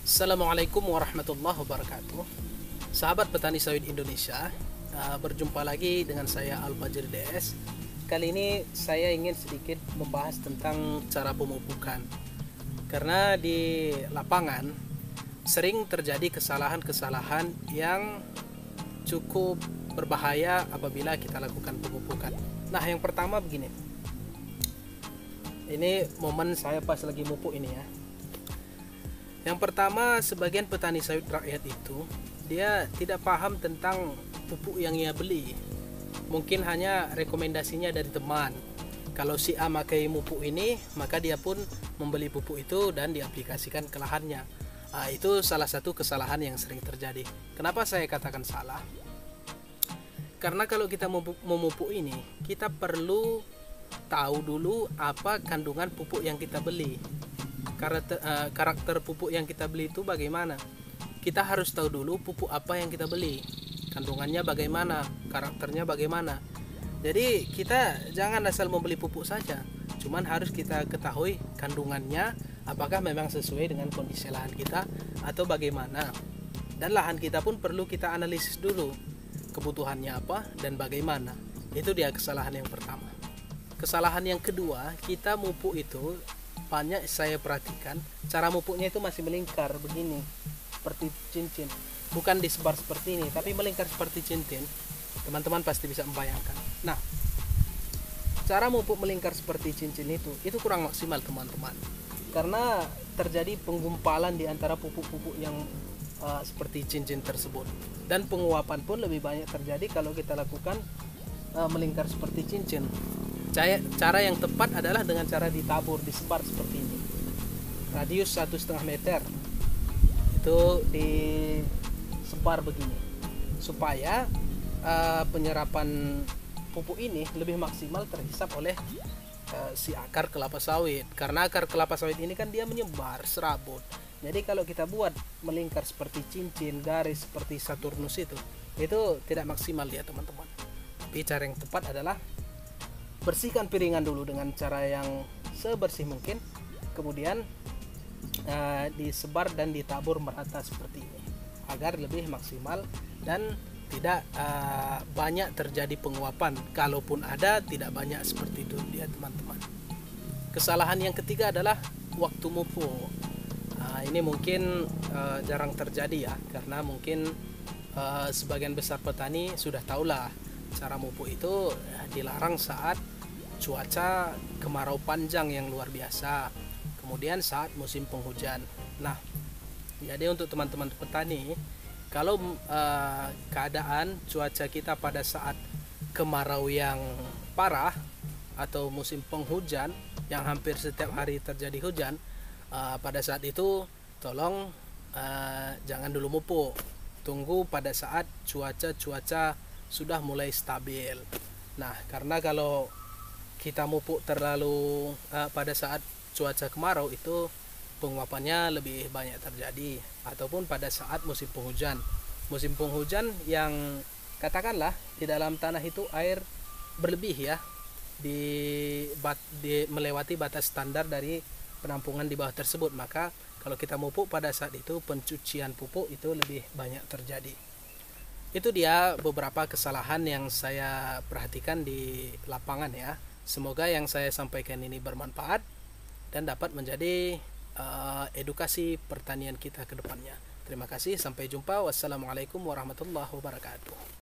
Assalamualaikum warahmatullahi wabarakatuh. Sahabat petani sawit Indonesia, berjumpa lagi dengan saya Al-Fajr DS. Kali ini saya ingin sedikit membahas tentang cara pemupukan. Karena di lapangan sering terjadi kesalahan-kesalahan yang cukup berbahaya apabila kita lakukan pemupukan. Nah, yang pertama begini. Ini momen saya pas lagi mupuk ini ya. Yang pertama, sebagian petani sawit rakyat itu dia tidak paham tentang pupuk yang ia beli. Mungkin hanya rekomendasinya dari teman. Kalau si A pakai pupuk ini, maka dia pun membeli pupuk itu dan diaplikasikan ke lahannya. Itu salah satu kesalahan yang sering terjadi. Kenapa saya katakan salah? Karena kalau kita memupuk ini, kita perlu tahu dulu apa kandungan pupuk yang kita beli. Karakter pupuk yang kita beli itu bagaimana. Kita harus tahu dulu pupuk apa yang kita beli, kandungannya bagaimana, karakternya bagaimana. Jadi kita jangan asal membeli pupuk saja, cuman harus kita ketahui kandungannya, apakah memang sesuai dengan kondisi lahan kita atau bagaimana. Dan lahan kita pun perlu kita analisis dulu kebutuhannya apa dan bagaimana. Itu dia kesalahan yang pertama. Kesalahan yang kedua, kita mupuk itu banyak saya perhatikan cara mupuknya itu masih melingkar begini seperti cincin, bukan disebar seperti ini tapi melingkar seperti cincin. Teman-teman pasti bisa membayangkan. Nah, cara mupuk melingkar seperti cincin itu kurang maksimal teman-teman, karena terjadi penggumpalan di antara pupuk-pupuk yang seperti cincin tersebut, dan penguapan pun lebih banyak terjadi kalau kita lakukan melingkar seperti cincin. Cara yang tepat adalah dengan cara ditabur, disebar seperti ini, radius 1,5 meter itu disebar begini, supaya penyerapan pupuk ini lebih maksimal terhisap oleh si akar kelapa sawit. Karena akar kelapa sawit ini kan dia menyebar serabut. Jadi kalau kita buat melingkar seperti cincin, garis seperti Saturnus itu tidak maksimal dia teman-teman. Tapi cara yang tepat adalah bersihkan piringan dulu dengan cara yang sebersih mungkin, kemudian disebar dan ditabur merata seperti ini agar lebih maksimal dan tidak banyak terjadi penguapan. Kalaupun ada, tidak banyak seperti itu dia teman-teman. Kesalahan yang ketiga adalah waktu mupuk. Ini mungkin jarang terjadi ya, karena mungkin sebagian besar petani sudah tahulah cara mupuk itu dilarang saat cuaca kemarau panjang yang luar biasa, kemudian saat musim penghujan. Nah, jadi untuk teman-teman petani, kalau keadaan cuaca kita pada saat kemarau yang parah atau musim penghujan yang hampir setiap hari terjadi hujan, pada saat itu tolong jangan dulu mupuk, tunggu pada saat cuaca sudah mulai stabil. Nah, karena kalau kita mupuk terlalu pada saat cuaca kemarau, itu penguapannya lebih banyak terjadi, ataupun pada saat musim penghujan yang katakanlah di dalam tanah itu air berlebih ya, melewati batas standar dari penampungan di bawah tersebut. Maka kalau kita mupuk pada saat itu, pencucian pupuk itu lebih banyak terjadi. Itu dia beberapa kesalahan yang saya perhatikan di lapangan ya. Semoga yang saya sampaikan ini bermanfaat dan dapat menjadi edukasi pertanian kita ke depannya. Terima kasih, sampai jumpa. Wassalamualaikum warahmatullahi wabarakatuh.